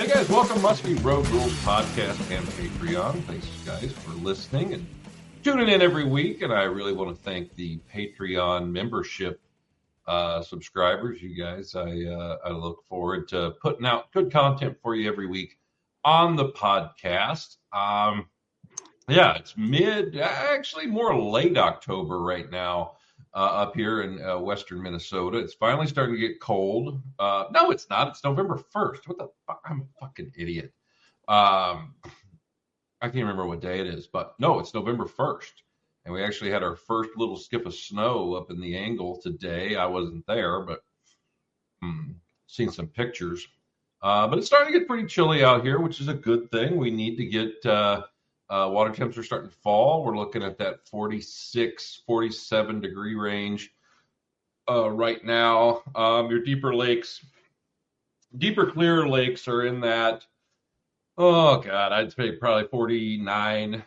Hey guys, welcome to Musky Road Rules Podcast and Patreon. Thanks guys for listening and tuning in every week. And I really want to thank the Patreon membership subscribers. You guys, I look forward to putting out good content for you every week on the podcast. It's actually more late October right now. Up here in western Minnesota. It's finally starting to get cold. No, it's not. It's November 1st. What the fuck? I'm a fucking idiot. I can't remember what day it is, but no, it's November 1st. And we actually had our first little skip of snow up in the Angle today. I wasn't there, but seen some pictures. But it's starting to get pretty chilly out here, which is a good thing. We need to get... water temps are starting to fall. We're looking at that 46, 47 degree range right now. Your deeper clear lakes are in that, I'd say probably 49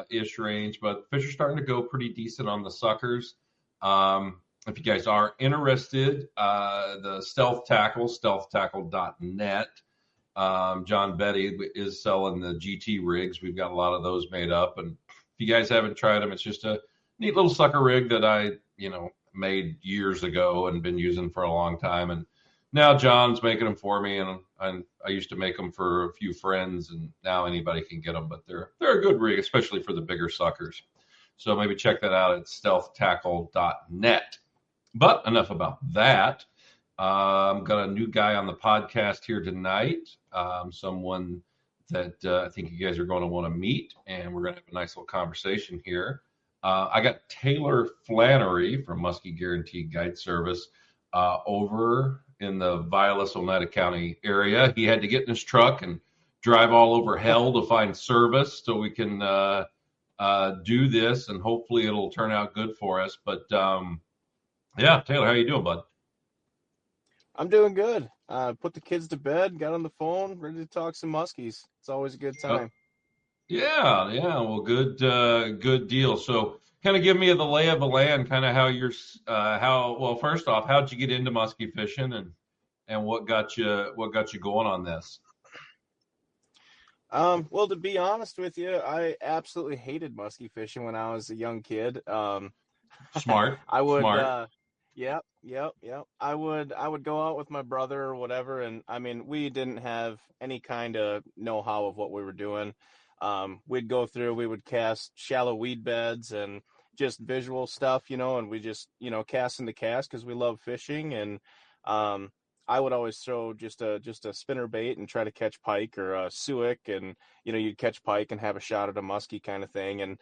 ish range, but fish are starting to go pretty decent on the suckers. If you guys are interested, the Stealth Tackle, stealthtackle.net. John Betty is selling the GT rigs. We've got a lot of those made up. And if you guys haven't tried them, it's just a neat little sucker rig that I, made years ago and been using for a long time. And now John's making them for me. And I used to make them for a few friends, and now anybody can get them. But they're a good rig, especially for the bigger suckers. So maybe check that out at stealthtackle.net. But enough about that. Got a new guy on the podcast here tonight, someone that I think you guys are going to want to meet, and we're going to have a nice little conversation here. I got Taylor Flannery from Musky Guaranteed Guide Service over in the Vilas, Oneida County area. He had to get in his truck and drive all over hell to find service so we can do this, and hopefully it'll turn out good for us. But, Taylor, how you doing, bud? I'm doing good. Put the kids to bed, got on the phone, ready to talk some muskies. It's always a good time. Yeah. Well, good deal. So kind of give me the lay of the land, kind of first off, how'd you get into musky fishing and what got you going on this? Well, to be honest with you, I absolutely hated musky fishing when I was a young kid. Smart. I would, Smart. Yep. I would go out with my brother or whatever, and I mean, we didn't have any kind of know-how of what we were doing. We would cast shallow weed beds and just visual stuff, and we just, cast into cast because we love fishing. And I would always throw just a spinner bait and try to catch pike or a suic, and you'd catch pike and have a shot at a muskie kind of thing. And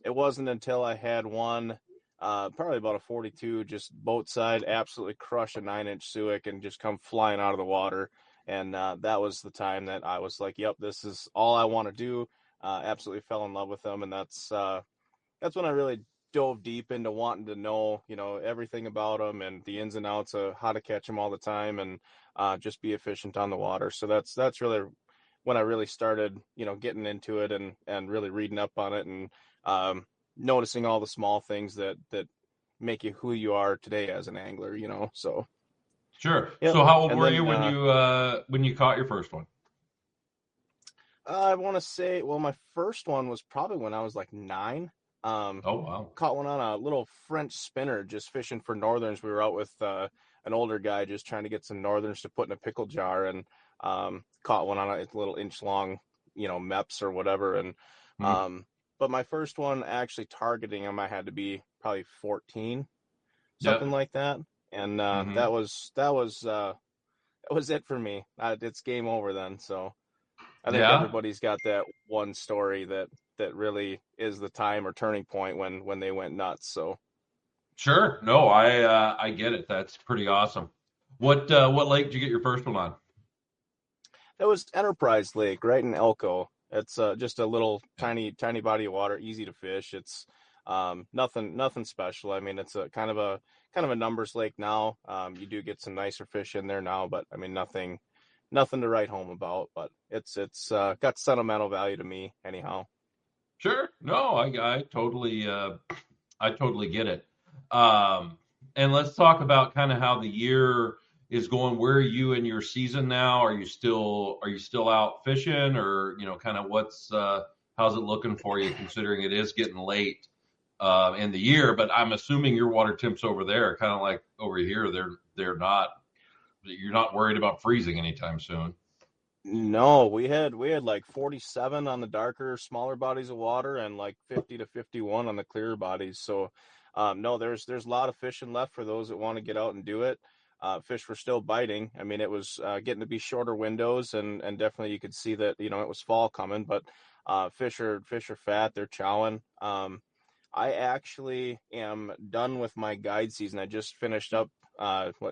it wasn't until I had one. Probably about a 42, just boat side, absolutely crush a 9-inch suic and just come flying out of the water. And that was the time that I was like, yep, this is all I want to do. Absolutely fell in love with them. And that's when I really dove deep into wanting to know, everything about them and the ins and outs of how to catch them all the time and just be efficient on the water. So that's really when I really started, getting into it and really reading up on it and noticing all the small things that make you who you are today as an angler, so. Sure. Yep. So how old were you when you caught your first one? I want to say, well, my first one was probably when I was like 9. Oh, wow. Caught one on a little French spinner, just fishing for northerns. We were out with an older guy just trying to get some northerns to put in a pickle jar, and caught one on a little inch long, meps or whatever. And but my first one actually targeting him, I had to be probably 14, something like that. And that was it for me. It's game over then. So I think everybody's got that one story that really is the time or turning point when they went nuts. So sure. No, I get it. That's pretty awesome. What lake did you get your first one on? That was Enterprise Lake, right in Elko. It's just a little tiny body of water, easy to fish. It's nothing special. I mean, it's a kind of a numbers lake now. You do get some nicer fish in there now, but I mean, nothing to write home about. But it's got sentimental value to me anyhow. Sure. No, I totally get it. And let's talk about kind of how the year is going. Where are you in your season now? Are you still out fishing, or kind of how's it looking for you, considering it is getting late in the year? But I'm assuming your water temps over there, kind of like over here, they're not. You're not worried about freezing anytime soon. No, we had like 47 on the darker, smaller bodies of water, and like 50 to 51 on the clearer bodies. So, no, there's a lot of fishing left for those that want to get out and do it. Fish were still biting. I mean, it was getting to be shorter windows, and definitely you could see that it was fall coming. But fish are fat. They're chowing. I actually am done with my guide season. I just finished up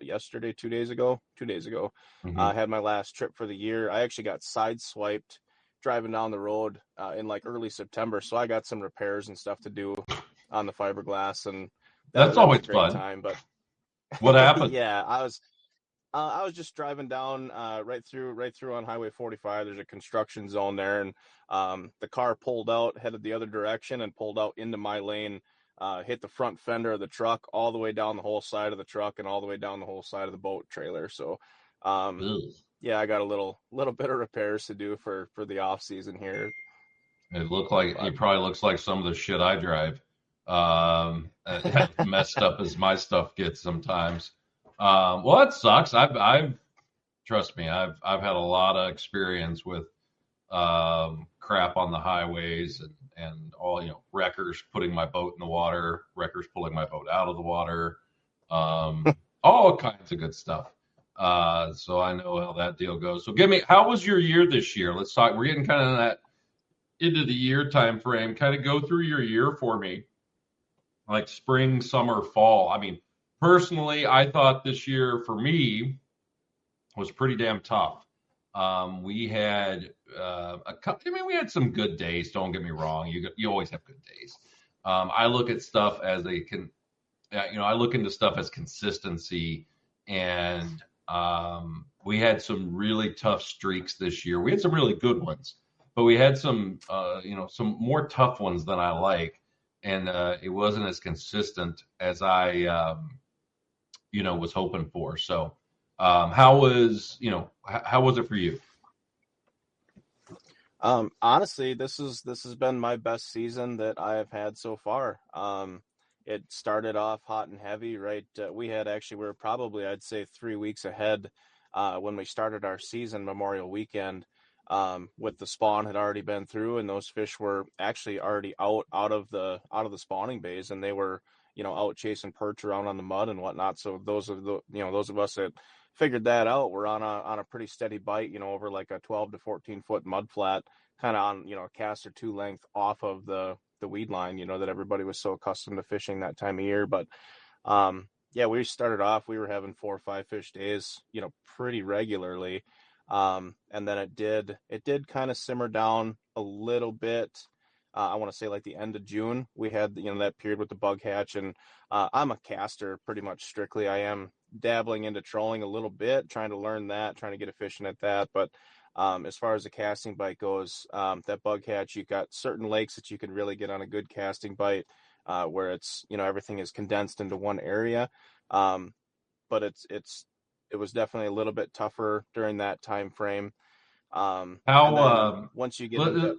yesterday, 2 days ago. 2 days ago, I Hmm. had my last trip for the year. I actually got sideswiped driving down the road in like early September, so I got some repairs and stuff to do on the fiberglass, and that That's that was a always great fun. time. But What happened? yeah, I was just driving down right through on Highway 45. There's a construction zone there, and the car pulled out, headed the other direction, and pulled out into my lane. Hit the front fender of the truck all the way down the whole side of the truck and all the way down the whole side of the boat trailer. So, um, Ugh. yeah, I got a little bit of repairs to do for the off season here. It But probably looks like some of the shit I drive. As messed up as my stuff gets sometimes. Well, that sucks. I've trust me, I've had a lot of experience with crap on the highways and all wreckers putting my boat in the water, wreckers pulling my boat out of the water, all kinds of good stuff. So I know how that deal goes. So how was your year this year? Let's talk. We're getting kind of that into the year time frame. Kind of go through your year for me, like spring, summer, fall. I mean, personally, I thought this year for me was pretty damn tough. We had we had some good days. Don't get me wrong. You always have good days. I look at stuff as I look into stuff as consistency, and we had some really tough streaks this year. We had some really good ones, but we had some more tough ones than I like, and it wasn't as consistent as I was hoping for. So, how was it for you? honestly, this has been my best season that I have had so far. It started off hot and heavy, right? We were probably, I'd say, 3 weeks ahead when we started our season Memorial Weekend. With the spawn had already been through, and those fish were actually already out of the spawning bays, and they were out chasing perch around on the mud and whatnot. So those of us that figured that out, we're on a pretty steady bite, over like a 12 to 14 foot mud flat, kind of on a cast or two length off of the weed line, that everybody was so accustomed to fishing that time of year. But yeah, we started off, we were having 4 or 5 fish days, pretty regularly. And then it did kind of simmer down a little bit. I want to say like the end of June, we had, that period with the bug hatch, and I'm a caster pretty much strictly. I am dabbling into trolling a little bit, trying to learn that, trying to get efficient at that. But as far as the casting bite goes, that bug hatch, you got certain lakes that you can really get on a good casting bite, where it's, everything is condensed into one area. Um, but it was definitely a little bit tougher during that time frame. And How then once you get let, into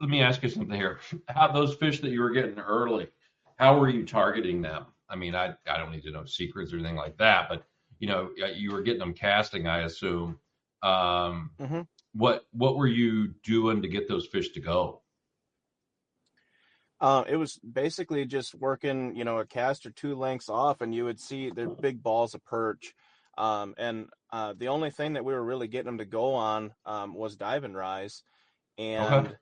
let me ask you something here. How those fish that you were getting early, how were you targeting them? I mean, I don't need to know secrets or anything like that, but you were getting them casting, I assume. Um, Mhm. what were you doing to get those fish to go? It was basically just working, a cast or two lengths off, and you would see they're big balls of perch. And the only thing that we were really getting them to go on was diving rise, Okay. and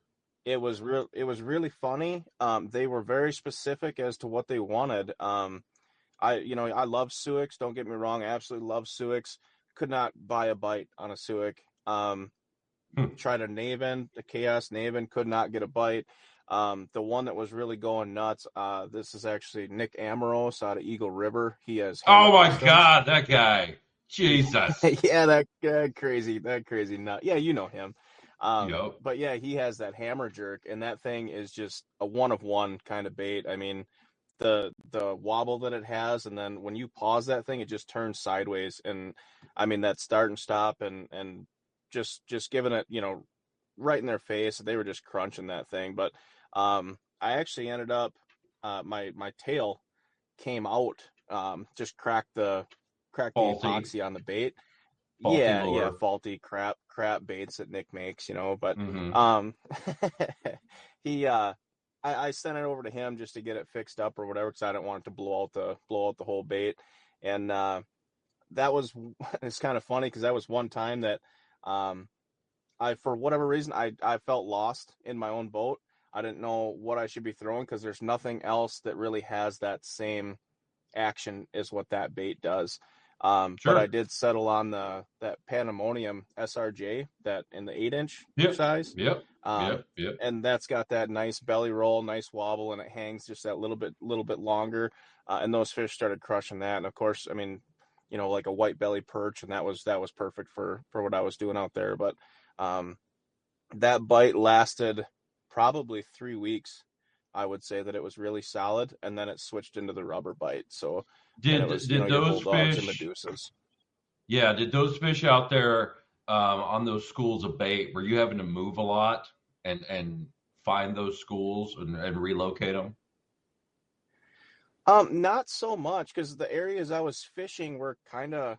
it was really funny. They were very specific as to what they wanted. I love suics. Don't get me wrong, I absolutely love suics. Could not buy a bite on a suic. Hmm. Tried a Naven, the Chaos Naven, could not get a bite. The one that was really going nuts, this is actually Nick Amoros out of Eagle River. He has Hammer Oh my Customs. God, that guy. Jesus. Yeah, that crazy nut. Yeah, you know him. Yep. But yeah, he has that hammer jerk, and that thing is just a one of one kind of bait. I mean, the wobble that it has, and then when you pause that thing, it just turns sideways. And I mean that start and stop and just giving it, right in their face. They were just crunching that thing. But I actually ended up my tail came out, just cracked the Faulty, epoxy on the bait. faulty Yeah, lure. faulty crap baits that Nick makes, but Hmm. um he I sent it over to him just to get it fixed up or whatever, because I didn't want it to blow out the whole bait. And that was it's kind of funny because that was one time that um I, for whatever reason, I felt lost in my own boat. I didn't know what I should be throwing because there's nothing else that really has that same action as what that bait does. But I Sure. did settle on that Pandemonium SRJ, that in the 8-inch Yep. size. Yep. Um, Yep. Yep. and that's got that nice belly roll, nice wobble, and it hangs just that little bit longer. And those fish started crushing that. And of course, I mean, like a white belly perch, and that was perfect for what I was doing out there. But um, that bite lasted probably 3 weeks. I would say that it was really solid, and then it switched into the rubber bite. So, and it was, Did your those bulldogs and fish? medusas. Yeah, did those fish out there on those schools of bait? Were you having to move a lot and find those schools and relocate them? Not so much, because the areas I was fishing were kind of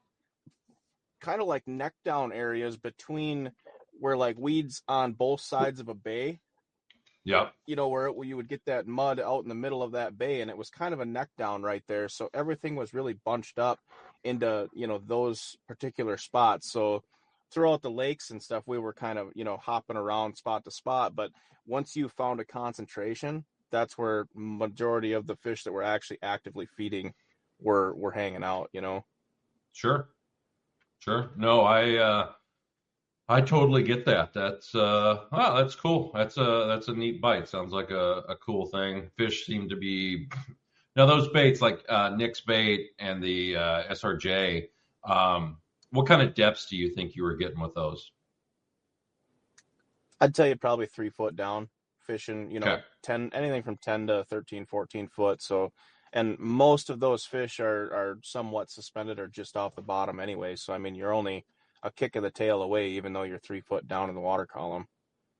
like neck down areas between where like weeds on both sides of a bay, Yep. where you would get that mud out in the middle of that bay, and it was kind of a neck down right there. So everything was really bunched up into, those particular spots. So throughout the lakes and stuff, we were kind of, hopping around spot to spot. But once you found a concentration, that's where majority of the fish that were actually actively feeding were hanging out. Sure. Sure. No, I totally get that. That's cool. That's a neat bite. Sounds like a cool thing. Fish seem to be now those baits like Nick's bait and the SRJ. Um, what kind of depths do you think you were getting with those? I'd tell you probably 3 foot down fishing, Okay. 10, anything from 10 to 13, 14 foot. So, and most of those fish are somewhat suspended or just off the bottom anyway. So, I mean, you're only a kick of the tail away, even though you're 3 foot down in the water column.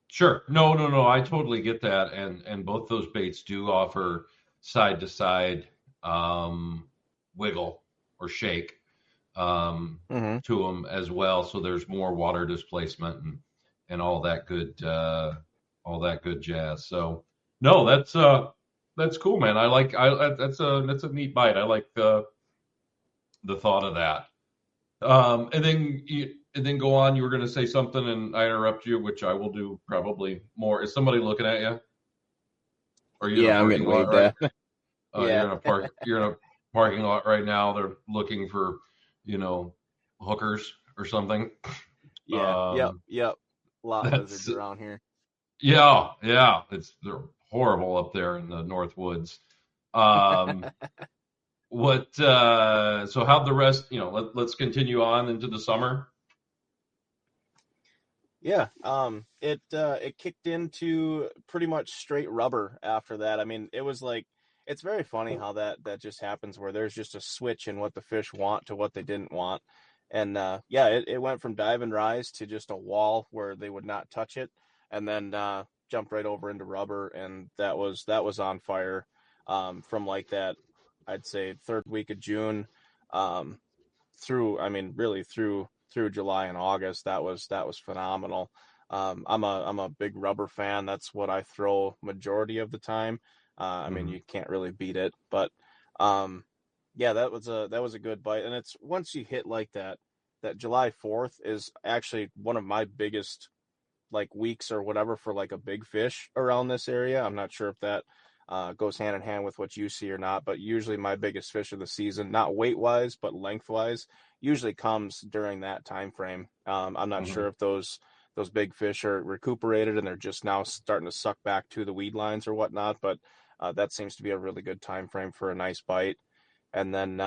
Sure. No, no, no. I totally get that, and both those baits do offer side to side wiggle or shake Mm-hmm. to them as well. So there's more water displacement and all that good jazz. So no, that's cool, man. That's a neat bite. I like the thought of that. And then go on. You were going to say something, and I interrupt you, which I will do probably more. Is somebody looking at you? Or are you in a Yeah, I'm parking getting lot, waved right? at. Yeah. You're in a parking lot right now. They're looking for, you know, hookers or something. Yeah. Yep. Um, Yep. A lot of that's lizards around here. yeah. They're horrible up there in the North Woods. Um, so how'd the rest? Let's continue on into the summer. Yeah, it kicked into pretty much straight rubber after that. I mean, it was like, it's very funny how that just happens, where there's just a switch in what the fish want to what they didn't want. And yeah, it went from dive and rise to just a wall where they would not touch it, and then jumped right over into rubber, and that was on fire, from like that, I'd say, third week of June, um, through, I mean, really through July and August. That was phenomenal. I'm a big rubber fan. That's what I throw majority of the time. I mean, Hmm. you can't really beat it. But um, yeah, that was a good bite. And it's, once you hit like that July 4th is actually one of my biggest like weeks or whatever for like a big fish around this area. I'm not sure if that goes hand in hand with what you see or not, but usually my biggest fish of the season, not weight wise, but length wise, usually comes during that time frame. I'm not Hmm. sure if those big fish are recuperated and they're just now starting to suck back to the weed lines or whatnot, but that seems to be a really good time frame for a nice bite. And then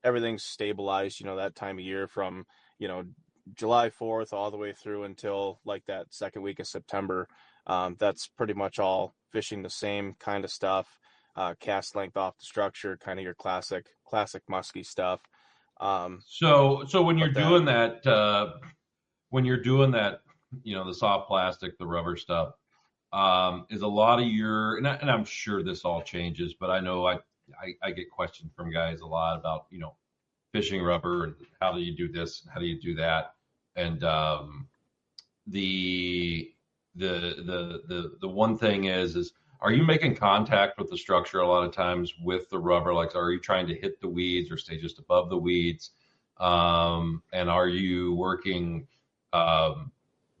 everything's stabilized, that time of year from, you know, July 4th all the way through until like that second week of September. That's pretty much all fishing the same kind of stuff. cast length off the structure, kind of your classic musky stuff. So But then, when you're doing that, the soft plastic, the rubber stuff, is a lot of your, and I'm sure this all changes, but I know I get questions from guys a lot about, fishing rubber and how do you do this, how do you do that, and the the one thing is are you making contact with the structure a lot of times with the rubber? Like, are you trying to hit the weeds or stay just above the weeds? And are you working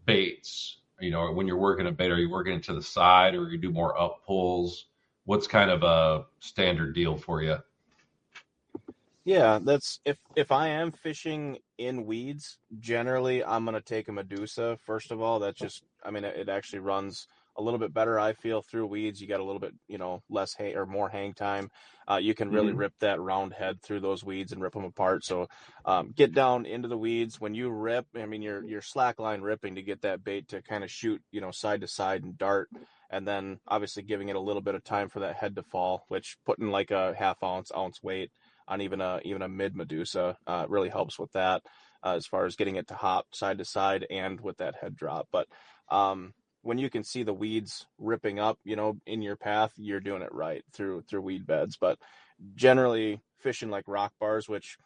baits? When you're working a bait, are you working it to the side or you do more up pulls? What's kind of a standard deal for you? yeah, that's if I am fishing in weeds, generally I'm gonna take a Medusa first of all. That's just, I mean, it actually runs a little bit better. I feel through weeds, you got a little bit, less hang or more hang time. You can really Mm-hmm. rip that round head through those weeds and rip them apart. So, get down into the weeds when you rip. I mean, you're slack line ripping to get that bait to kind of shoot, side to side and dart. And then obviously giving it a little bit of time for that head to fall, which putting like a half ounce weight on even a mid Medusa really helps with that, as far as getting it to hop side to side and with that head drop. But when you can see the weeds ripping up, in your path, you're doing it right through weed beds. But generally fishing like rock bars, which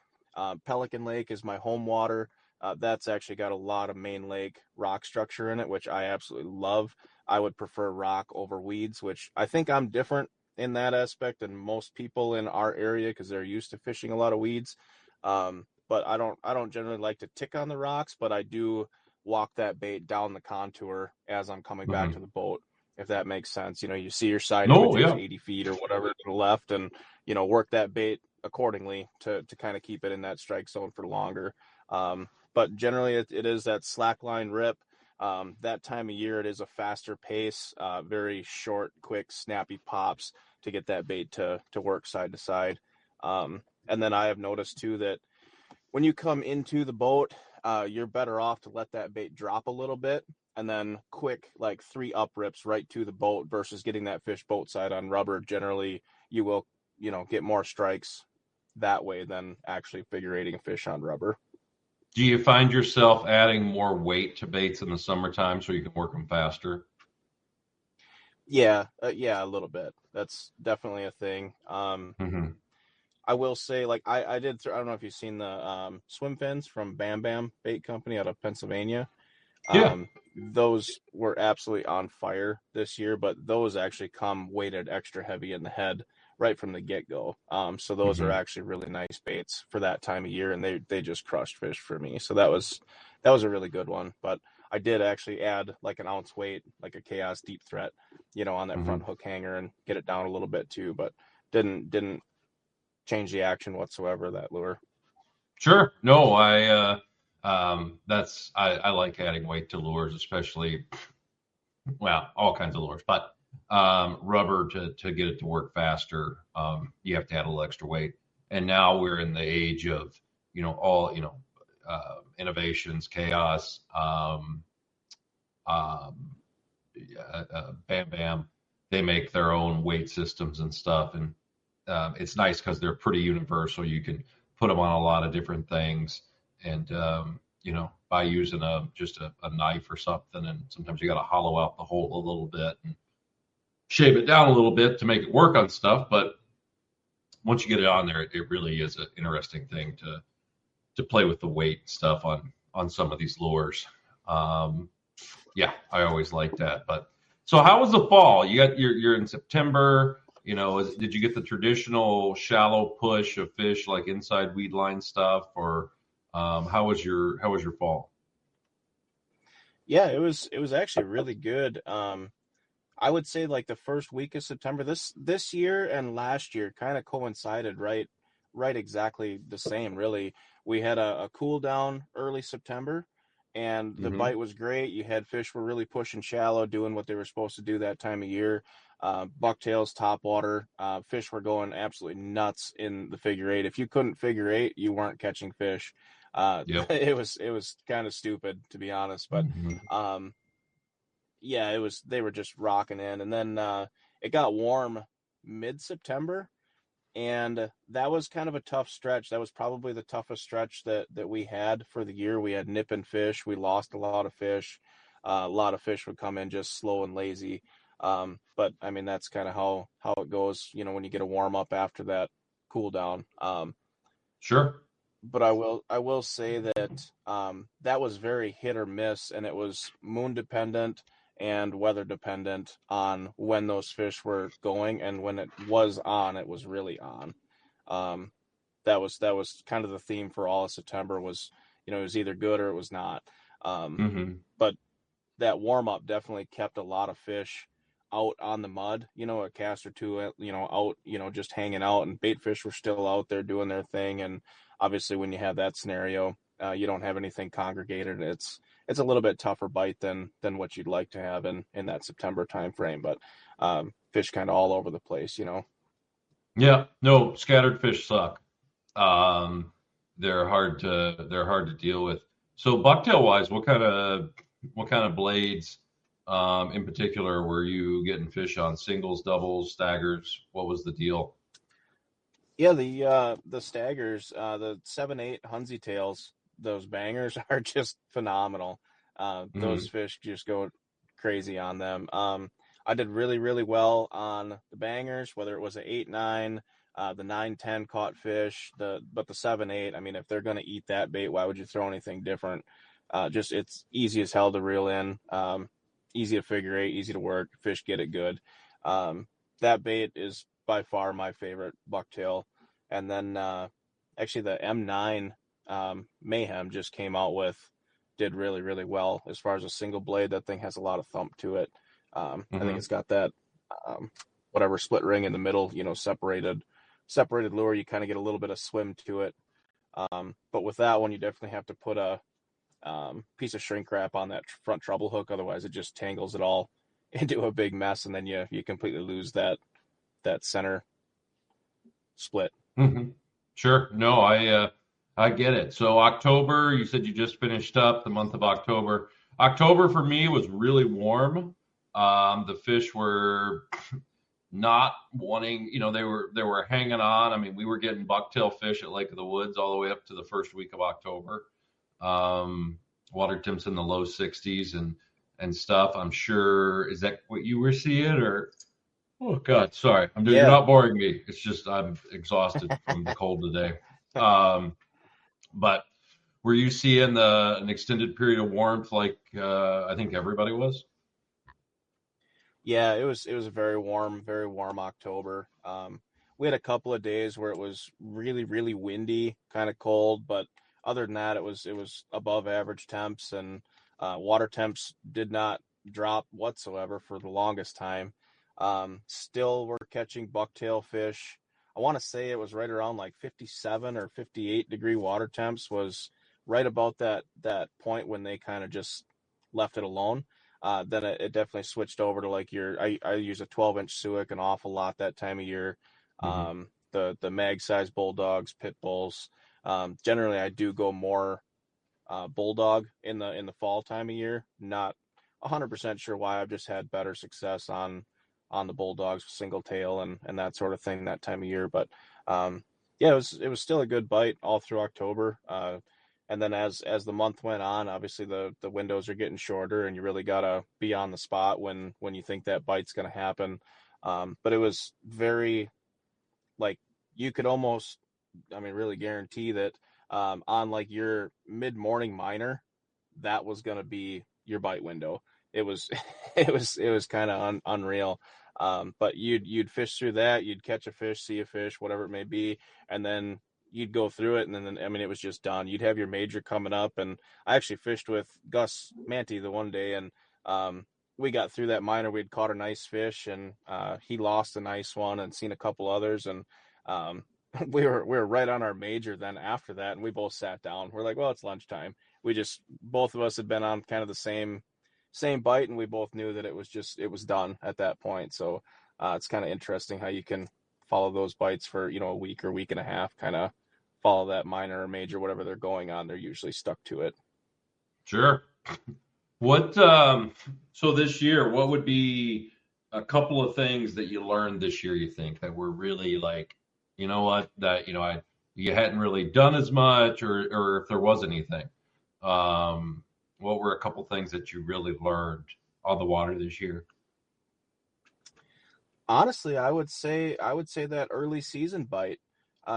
Pelican Lake is my home water. That's actually got a lot of main lake rock structure in it, which I absolutely love. I would prefer rock over weeds, which I think I'm different in that aspect than most people in our area because they're used to fishing a lot of weeds. But I don't generally like to tick on the rocks, but I do walk that bait down the contour as I'm coming back Mm-hmm. to the boat, if that makes sense. You see your side No, images yeah, 80 feet or whatever to the left, and work that bait accordingly to kind of keep it in that strike zone for longer. But generally, it is that slack line rip. That time of year, it is a faster pace, very short, quick, snappy pops to get that bait to work side to side. And then I have noticed too that when you come into the boat, you're better off to let that bait drop a little bit and then quick, like 3 up rips right to the boat versus getting that fish boat side on rubber. Generally, you will, get more strikes that way than actually figure eighting a fish on rubber. do you find yourself adding more weight to baits in the summertime so you can work them faster? Yeah, a little bit. That's definitely a thing. Mm-hmm. I will say, like I did. I don't know if you've seen the swim fins from Bam Bam Bait Company out of Pennsylvania. Yeah. Those were absolutely on fire this year, but those actually come weighted extra heavy in the head right from the get go. So those are Mm-hmm. actually really nice baits for that time of year, and they just crushed fish for me. So that was a really good one. But I did actually add like an ounce weight, like a Chaos Deep Threat, on that Mm-hmm. front hook hanger and get it down a little bit too. But didn't change the action whatsoever, that lure. Sure. No, I like adding weight to lures, especially, well, all kinds of lures, but rubber to get it to work faster, you have to add a little extra weight. And now we're in the age of, all, innovations, chaos, um, Bam Bam. They make their own weight systems and stuff, and it's nice because they're pretty universal. You can put them on a lot of different things, and by using just a knife or something, and sometimes you got to hollow out the hole a little bit and shave it down a little bit to make it work on stuff. But once you get it on there, it really is an interesting thing to play with the weight stuff on some of these lures. Um, yeah, I always like that. But so, how was the fall? You're in September. Did you get the traditional shallow push of fish like inside weed line stuff, or how was your fall? Yeah, it was actually really good. I would say like the first week of September this year and last year kind of coincided right exactly the same really. We had a cool down early September and the Mm-hmm. bite was great. You had fish were really pushing shallow, doing what they were supposed to do that time of year. Bucktails, topwater, fish were going absolutely nuts in the figure eight. If you couldn't figure eight, you weren't catching fish. Yep. It was kind of stupid to be honest, but Mm-hmm. um, yeah, they were just rocking in, and then it got warm mid-September, and that was kind of a tough stretch. That was probably the toughest stretch that we had for the year. We had nip and fish. We lost a lot of fish. A lot of fish would come in just slow and lazy. But I mean, that's kind of how it goes, when you get a warm up after that cool down. Sure. But I will say that that was very hit or miss, and it was moon dependent and weather dependent on when those fish were going, and when it was on, it was really on. Um, that was kind of the theme for all of September was, it was either good or it was not. Um, Mm-hmm. but that warm up definitely kept a lot of fish out on the mud, a cast or two, out, just hanging out, and bait fish were still out there doing their thing. And obviously when you have that scenario, you don't have anything congregated. It's a little bit tougher bite than what you'd like to have in that September time frame, but fish kind of all over the place. Yeah. No, scattered fish suck. Um, they're hard to deal with. So bucktail wise, what kind of blades in particular were you getting fish on? Singles, doubles, staggers? What was the deal? Yeah, the staggers, the 7/8 Hunzy tails, those bangers are just phenomenal. Those Hmm. fish just go crazy on them. I did really, really well on the bangers, whether it was a 8/9, the 9/10 caught fish, but the 7/8. I mean, if they're gonna eat that bait, why would you throw anything different? Just it's easy as hell to reel in, easy to figure eight, easy to work. Fish get it good. That bait is by far my favorite bucktail. And then actually the M9 Mayhem just came out with, did really, really well as far as a single blade. That thing has a lot of thump to it. I think Hmm. it's got that um, whatever split ring in the middle, separated lure. You kind of get a little bit of swim to it. But with that one, you definitely have to put a piece of shrink wrap on that front treble hook. Otherwise, it just tangles it all into a big mess, and then you completely lose that center split. Hmm. Sure. No, I get it. So October, you said you just finished up the month of October. October for me was really warm. The fish were not wanting, they were hanging on. I mean, we were getting bucktail fish at Lake of the Woods all the way up to the first week of October. Um, Water temps in the low 60s and stuff. I'm sure, is that what you were seeing? Or oh God, sorry, you're Yeah, not boring me. It's just I'm exhausted from the cold today. Um, but were you seeing an extended period of warmth like I think everybody was? yeah, it was a very warm October. We had a couple of days where it was really, really windy, kind of cold, but other than that, it was above average temps, and water temps did not drop whatsoever for the longest time. Still, we're catching bucktail fish. I want to say it was right around like 57 or 58-degree water temps was right about that point when they kind of just left it alone. Then it definitely switched over to like I use a 12-inch Suick an awful lot that time of year. Hmm. The mag size bulldogs, pit bulls. Generally, I do go more bulldog in the fall time of year. Not 100% sure why. I've just had better success on the bulldogs, single tail and that sort of thing that time of year. But yeah, it was still a good bite all through October. And then as the month went on, obviously the windows are getting shorter, and you really gotta be on the spot when you think that bite's gonna happen. But it was very, like, you could almost, I mean, really guarantee that on like your mid morning minor, that was gonna be your bite window. It was it was kind of unreal. But you'd fish through that, you'd catch a fish, see a fish, whatever it may be, and then you'd go through it, and then I mean it was just done. You'd have your major coming up, and I actually fished with Gus Manty the one day, and we got through that minor. We'd caught a nice fish, and he lost a nice one, and seen a couple others, and um, we were right on our major then after that, and we both sat down. We're like, well, it's lunchtime. We just, both of us had been on kind of the same bite, and we both knew that it was done at that point. So it's kind of interesting how you can follow those bites for a week or week and a half, kind of follow that minor or major, whatever they're going on. They're usually stuck to it. Sure. What so this year, what would be a couple of things that you learned this year you think that were really like, you know what, that you hadn't really done as much, or if there was anything, um, what were a couple things that you really learned on the water this year? Honestly, I would say that early season bite,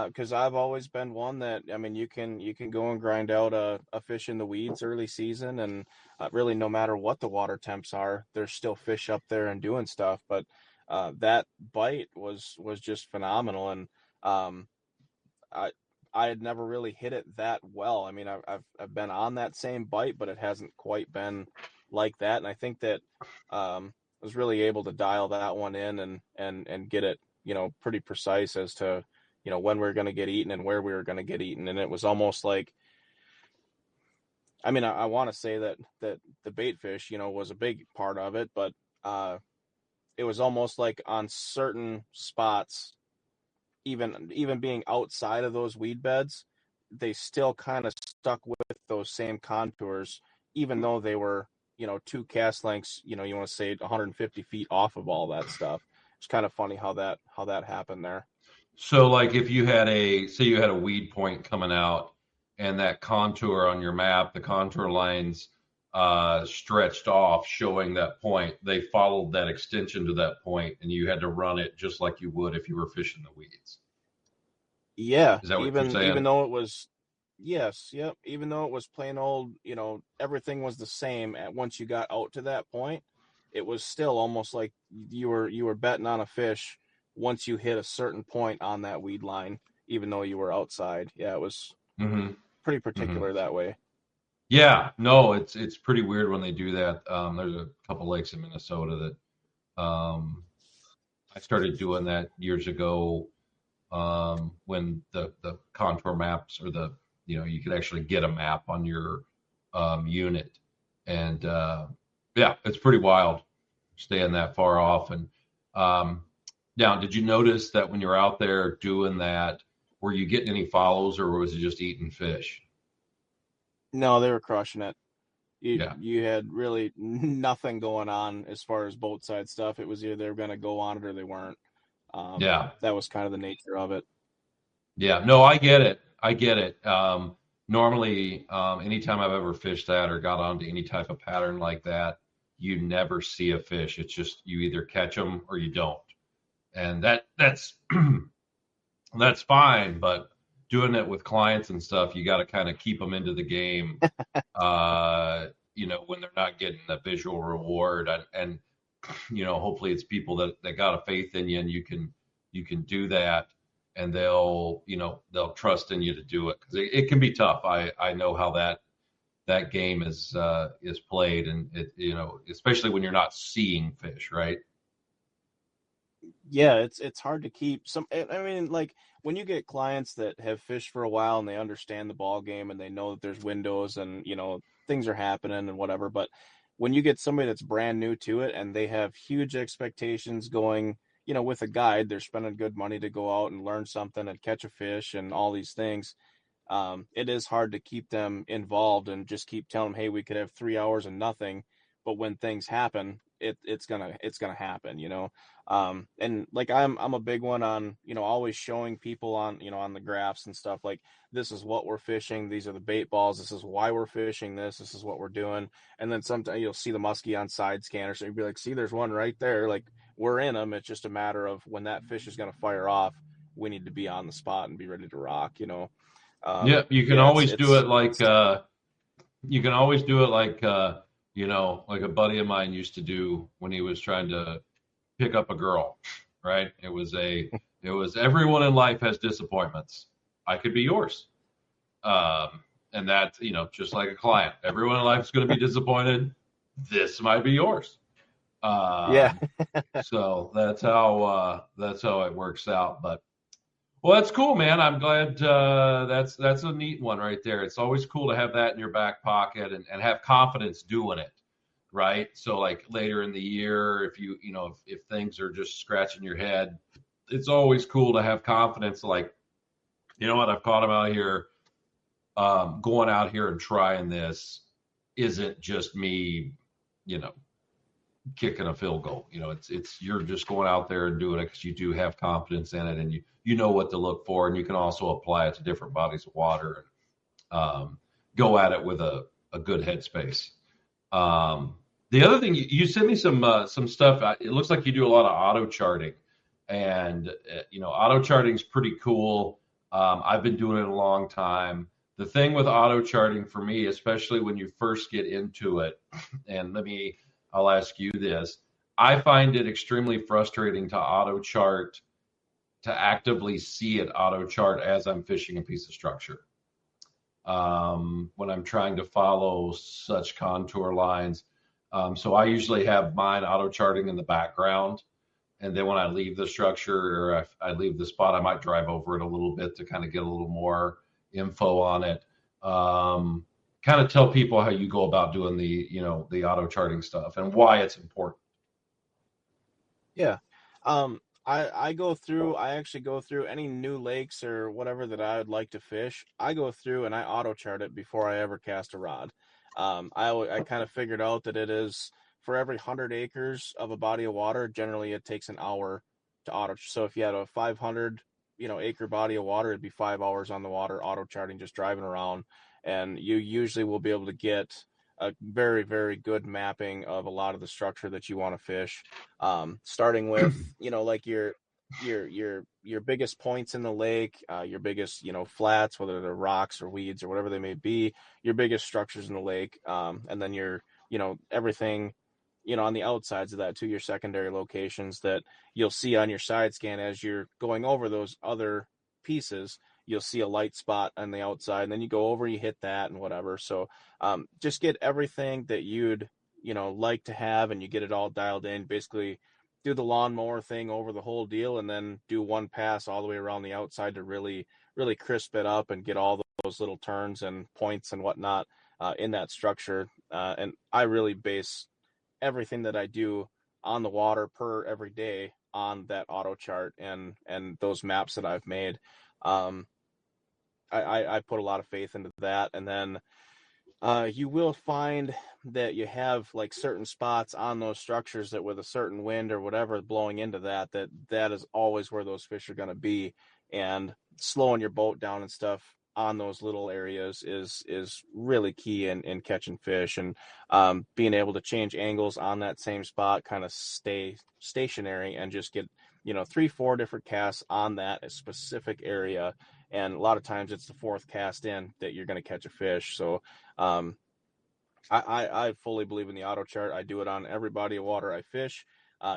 because I've always been one that, I mean, you can go and grind out a fish in the weeds early season, and really no matter what the water temps are, there's still fish up there and doing stuff. But that bite was just phenomenal, and um, I I had never really hit it that well. I mean, I've been on that same bite, but it hasn't quite been like that. And I think that I was really able to dial that one in and get it, pretty precise as to, when we were going to get eaten and where we were going to get eaten. And it was almost like, I mean, I want to say that the bait fish, was a big part of it, but uh, it was almost like on certain spots, even being outside of those weed beds, they still kind of stuck with those same contours, even though they were, two cast lengths, you want to say 150 feet off of all that stuff. It's kind of funny how that happened there. So, like, if you had say you had a weed point coming out, and that contour on your map, the contour lines stretched off, showing that point, they followed that extension to that point, and you had to run it just like you would if you were fishing the weeds. Yeah, Is that what you're even saying? though it was, yes, yep, even though it was plain old, everything was the same at once you got out to that point, it was still almost like you were betting on a fish once you hit a certain point on that weed line, even though you were outside. Yeah, it was Mm-hmm. pretty Mm-hmm. particular that way. Yeah, no, it's pretty weird when they do that. There's a couple lakes in Minnesota that I started doing that years ago, when the contour maps, or you could actually get a map on your unit, and yeah, it's pretty wild staying that far off. And um, now, did you notice that when you're out there doing that, were you getting any follows, or was it just eating fish? No, they were crushing it. you Yeah, you had really nothing going on as far as boat side stuff. It was either they were going to go on it or they weren't. yeah. That was kind of the nature of it. Yeah, no, I get it. I get it. Normally, anytime I've ever fished that or got onto any type of pattern like that, you never see a fish. It's just you either catch them or you don't, and that's that's fine. But doing it with clients and stuff, you got to kind of keep them into the game. When they're not getting the visual reward, and hopefully it's people that got a faith in you, and you can do that, and they'll trust in you to do it, because it can be tough. I know how that game is played, and especially when you're not seeing fish, right? Yeah, it's hard to keep some. I mean, like when you get clients that have fished for a while and they understand the ball game and they know that there's windows and things are happening and whatever. But when you get somebody that's brand new to it and they have huge expectations going, with a guide, they're spending good money to go out and learn something and catch a fish and all these things. It is hard to keep them involved and just keep telling them, hey, we could have 3 hours and nothing, but when things happen, it's gonna happen, and like I'm a big one on, always showing people on, on the graphs and stuff, like this is what we're fishing, these are the bait balls, this is why we're fishing this is what we're doing. And then sometimes you'll see the muskie on side scanner, so you'd be like, see, there's one right there, like we're in them, it's just a matter of when that fish is going to fire off, we need to be on the spot and be ready to rock. Yeah, you can Yeah, always do it like you can always do it like a buddy of mine used to do when he was trying to pick up a girl, right? It was everyone in life has disappointments. I could be yours. And that's, just like a client. Everyone in life is going to be disappointed. This might be yours. yeah, Um, so that's how it works out. But well, that's cool, man. I'm glad that's a neat one right there. It's always cool to have that in your back pocket, and have confidence doing it, right? So like later in the year, if if things are just scratching your head, it's always cool to have confidence. Like, you know what, I've caught him out here. Going out here and trying this isn't just me, you know, kicking a field goal. It's you're just going out there and doing it because you do have confidence in it, and you know what to look for, and you can also apply it to different bodies of water and go at it with a good headspace. The other thing, you sent me some stuff. It looks like you do a lot of auto charting, and auto charting is pretty cool. I've been doing it a long time. The thing with auto charting for me, especially when you first get into it, and I'll ask you this. I find it extremely frustrating to auto chart, to actively see it auto chart as I'm fishing a piece of structure. When I'm trying to follow such contour lines. So I usually have mine auto charting in the background. And then when I leave the structure or if I leave the spot, I might drive over it a little bit to kind of get a little more info on it. Kind of tell people how you go about doing the auto charting stuff and why it's important. Yeah. I actually go through any new lakes or whatever that I would like to fish. I go through and I auto chart it before I ever cast a rod. I kind of figured out that it is for every 100 acres of a body of water, generally it takes an hour to auto. So if you had a 500, acre body of water, it'd be 5 hours on the water auto charting, just driving around. And you usually will be able to get a very, very good mapping of a lot of the structure that you want to fish. Starting with, like your biggest points in the lake, your biggest, flats, whether they're rocks or weeds or whatever they may be, your biggest structures in the lake, and then everything, on the outsides of that to your secondary locations that you'll see on your side scan as you're going over those other pieces. You'll see a light spot on the outside, and then you go over, you hit that and whatever. So just get everything that you'd, like to have, and you get it all dialed in. Basically do the lawnmower thing over the whole deal, and then do one pass all the way around the outside to really, really crisp it up and get all those little turns and points and whatnot in that structure. And I really base everything that I do on the water per every day on that auto chart and those maps that I've made. I put a lot of faith into that. And then you will find that you have like certain spots on those structures that with a certain wind or whatever blowing into that is always where those fish are going to be. And slowing your boat down and stuff on those little areas is really key in catching fish. And being able to change angles on that same spot, kind of stay stationary and just get 3-4 different casts on that specific area. And a lot of times it's the fourth cast in that you're going to catch a fish. So I fully believe in the auto chart. I do it on every body of water I fish.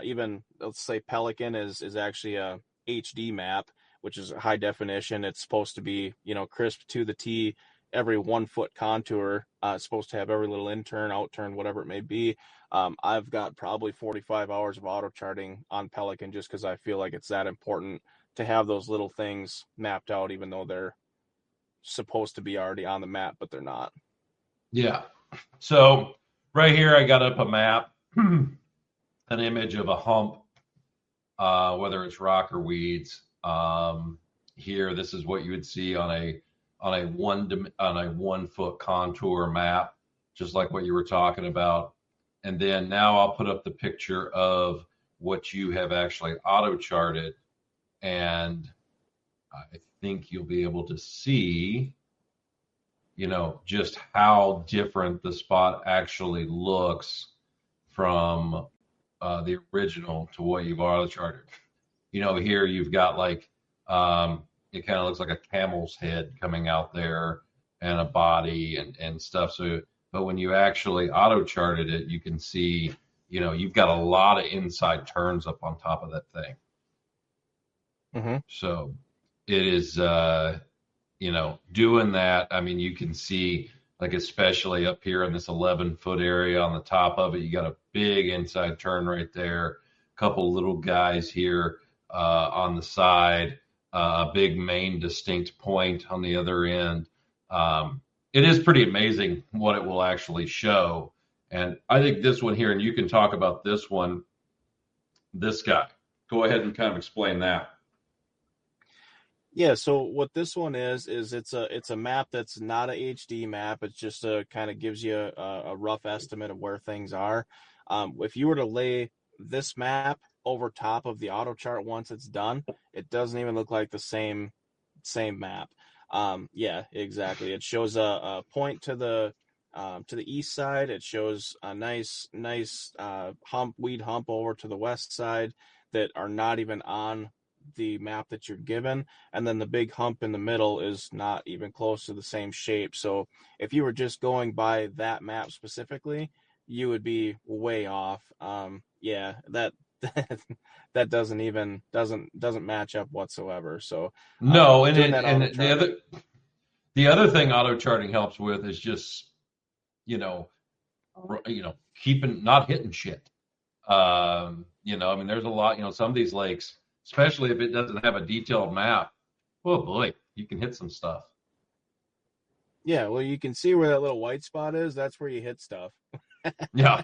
Even let's say Pelican is actually a HD map, which is high definition. It's supposed to be, crisp to the T, every 1 foot contour. It's supposed to have every little in turn, out turn, whatever it may be. I've got probably 45 hours of auto charting on Pelican just because I feel like it's that important to have those little things mapped out, even though they're supposed to be already on the map, but they're not. Yeah. So right here, I got up a map, an image of a hump, whether it's rock or weeds. Here, this is what you would see on a 1 foot contour map, just like what you were talking about. And then now I'll put up the picture of what you have actually auto charted, and I think you'll be able to see, just how different the spot actually looks from the original to what you've auto charted. Here you've got like, it kind of looks like a camel's head coming out there and a body and stuff. So, but when you actually auto charted it, you can see, you've got a lot of inside turns up on top of that thing. Mm-hmm. So it is, doing that. I mean, you can see, like, especially up here in this 11-foot area on the top of it, you got a big inside turn right there. A couple little guys here on the side, a big main distinct point on the other end. It is pretty amazing what it will actually show. And I think this one here, and you can talk about this one, this guy. Go ahead and kind of explain that. Yeah, so what this one is it's a map that's not a HD map. It's just kind of gives you a rough estimate of where things are. If you were to lay this map over top of the auto chart once it's done, it doesn't even look like the same map. Yeah, exactly. It shows a point to the east side. It shows a nice weed hump over to the west side that are not even on the map that you're given, and then the big hump in the middle is not even close to the same shape. So if you were just going by that map specifically, you would be way off. Yeah, that that doesn't match up whatsoever. So No, and doing it that auto and charting. the other thing auto charting helps with is just you know keeping not hitting shit. I mean, there's a lot. Some of these lakes, especially if it doesn't have a detailed map. Oh boy, you can hit some stuff. Yeah, well, you can see where that little white spot is. That's where you hit stuff. Yeah,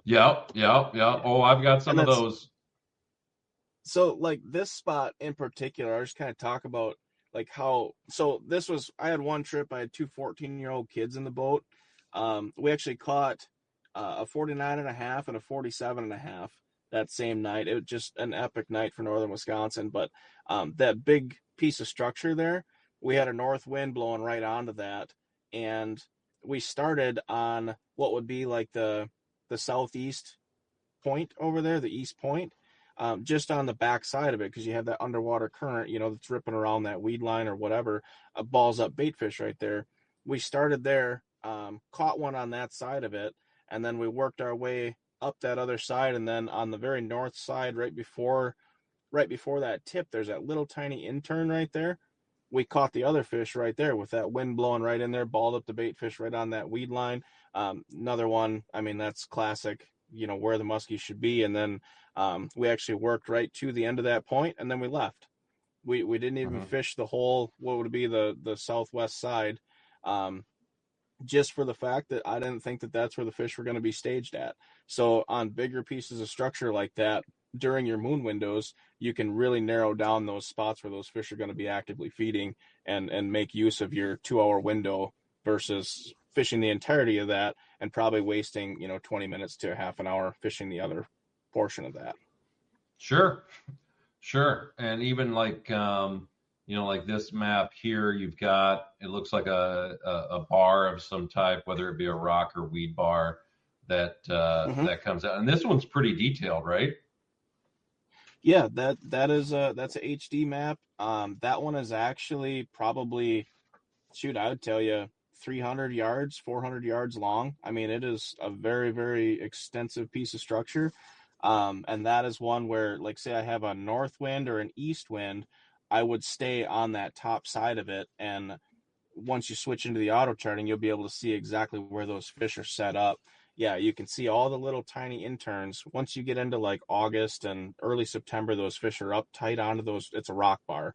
yeah. Oh, I've got some And of that's those. so like this spot in particular. I just kind of talk about like how. So this was. I had one trip. I had two 14-year-old kids in the boat. We actually caught a 49.5 and a 47.5 that same night. It was just an epic night for northern Wisconsin. But that big piece of structure there, we had a north wind blowing right onto that, and we started on what would be like the southeast point over there, the east point, just on the back side of it, because you have that underwater current, that's ripping around that weed line or whatever, balls up bait fish right there. We started there, caught one on that side of it, and then we worked our way up that other side, and then on the very north side, right before that tip, there's that little tiny intern right there. We caught the other fish right there with that wind blowing right in there, balled up the bait fish right on that weed line. Another one, I mean, that's classic, where the muskie should be. And then we actually worked right to the end of that point, and then we left. We didn't even Mhm. fish the whole, what would be the southwest side, just for the fact that I didn't think that that's where the fish were going to be staged at. So on bigger pieces of structure like that, during your moon windows, you can really narrow down those spots where those fish are going to be actively feeding, and make use of your 2 hour window versus fishing the entirety of that and probably wasting 20 minutes to a half an hour fishing the other portion of that. Sure, sure. And even like this map here, you've got it looks like a bar of some type, whether it be a rock or weed bar Mm-hmm. that comes out. And this one's pretty detailed, right? Yeah, that's a HD map. That one is actually probably, shoot, I would tell you 300 yards, 400 yards long. I mean, it is a very, very extensive piece of structure. And that is one where, like, say I have a north wind or an east wind, I would stay on that top side of it. And once you switch into the auto charting, you'll be able to see exactly where those fish are set up. Yeah, you can see all the little tiny interns. Once you get into like August and early September, those fish are up tight onto those. It's a rock bar.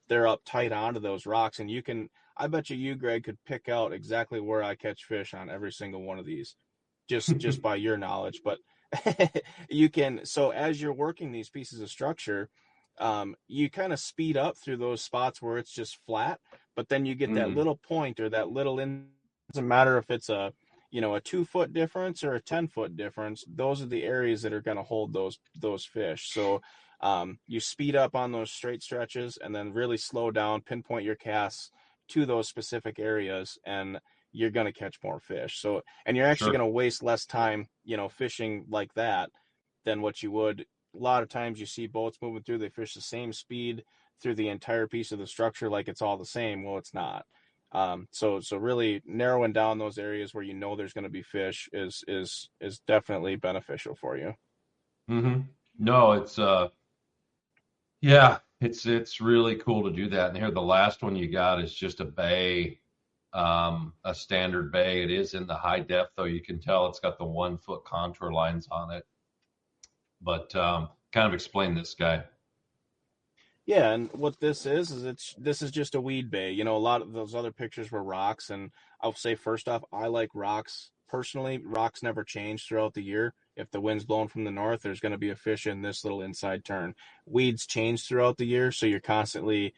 They're up tight onto those rocks, and you can. I bet you, Greg, could pick out exactly where I catch fish on every single one of these, just by your knowledge. But you can. So as you're working these pieces of structure, you kind of speed up through those spots where it's just flat, but then you get that Hmm. little point or that little in. Doesn't matter if it's a 2 foot difference or a 10 foot difference. Those are the areas that are going to hold those fish. So you speed up on those straight stretches and then really slow down, pinpoint your casts to those specific areas, and you're going to catch more fish. So, and you're actually Sure. going to waste less time, fishing like that than what you would. A lot of times you see boats moving through, they fish the same speed through the entire piece of the structure like it's all the same. Well, it's not. So really narrowing down those areas where there's going to be fish is definitely beneficial for you. Hmm. No, it's yeah, it's really cool to do that. And here, the last one you got is just a bay, a standard bay. It is in the high depth, though. You can tell it's got the 1 foot contour lines on it. But kind of explain this guy. Yeah, and what this is just a weed bay. A lot of those other pictures were rocks, and I'll say first off, I like rocks personally. Rocks never change throughout the year. If the wind's blowing from the north, there's going to be a fish in this little inside turn. Weeds change throughout the year, so you're constantly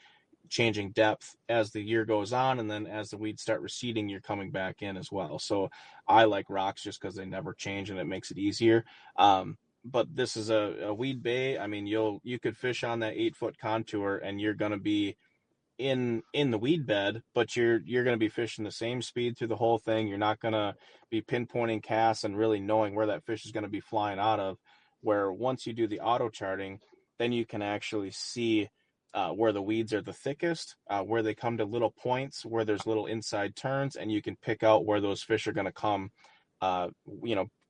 changing depth as the year goes on, and then as the weeds start receding, you're coming back in as well. So I like rocks just because they never change and it makes it easier. But this is a weed bay. I mean, you could fish on that 8-foot contour, and you're going to be in the weed bed, but you're going to be fishing the same speed through the whole thing. You're not going to be pinpointing casts and really knowing where that fish is going to be flying out of. Where once you do the auto charting, then you can actually see where the weeds are the thickest, where they come to little points, where there's little inside turns, and you can pick out where those fish are going to come,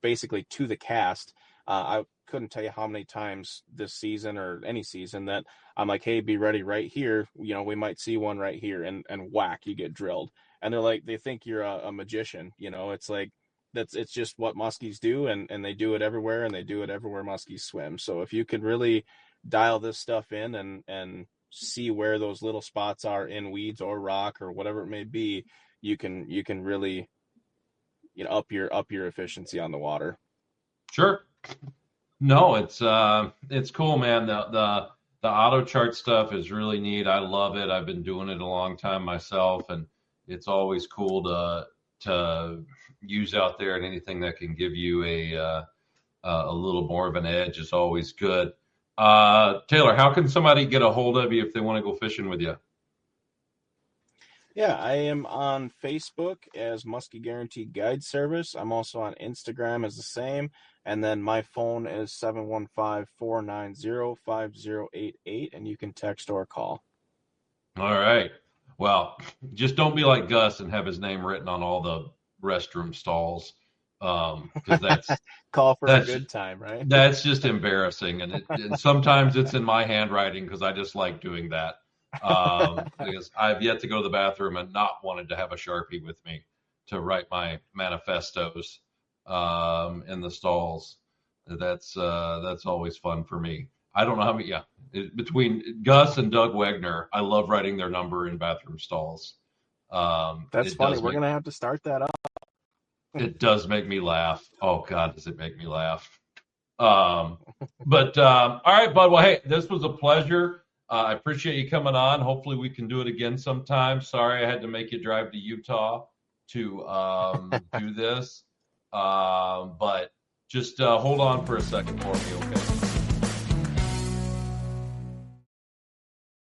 basically to the cast. I couldn't tell you how many times this season or any season that I'm like, hey, be ready right here. We might see one right here, and whack, you get drilled. And they're like, they think you're a magician. It's like, it's just what muskies do, and they do it everywhere, and they do it everywhere muskies swim. So if you could really dial this stuff in and see where those little spots are in weeds or rock or whatever it may be, you can really up your efficiency on the water. Sure. No, it's cool, man. The auto chart stuff is really neat. I love it. I've been doing it a long time myself, and it's always cool to use out there, and anything that can give you a little more of an edge is always good. Taylor, how can somebody get a hold of you if they want to go fishing with you? Yeah, I am on Facebook as Musky Guaranteed Guide Service. I'm also on Instagram as the same. And then my phone is 715-490-5088, and you can text or call. All right. Well, just don't be like Gus and have his name written on all the restroom stalls. Because that's call for a good time, right? That's just embarrassing. And sometimes it's in my handwriting because I just like doing that. Because I've yet to go to the bathroom and not wanted to have a Sharpie with me to write my manifestos in the stalls. That's always fun for me. I don't know how many. Yeah, between Gus and Doug Wegner, I love writing their number in bathroom stalls. That's funny. We're gonna have to start that up. It does make me laugh. Oh God, does it make me laugh? All right, bud. Well, hey, this was a pleasure. I appreciate you coming on. Hopefully we can do it again sometime. Sorry I had to make you drive to Utah to do this. But just hold on for a second for me, okay?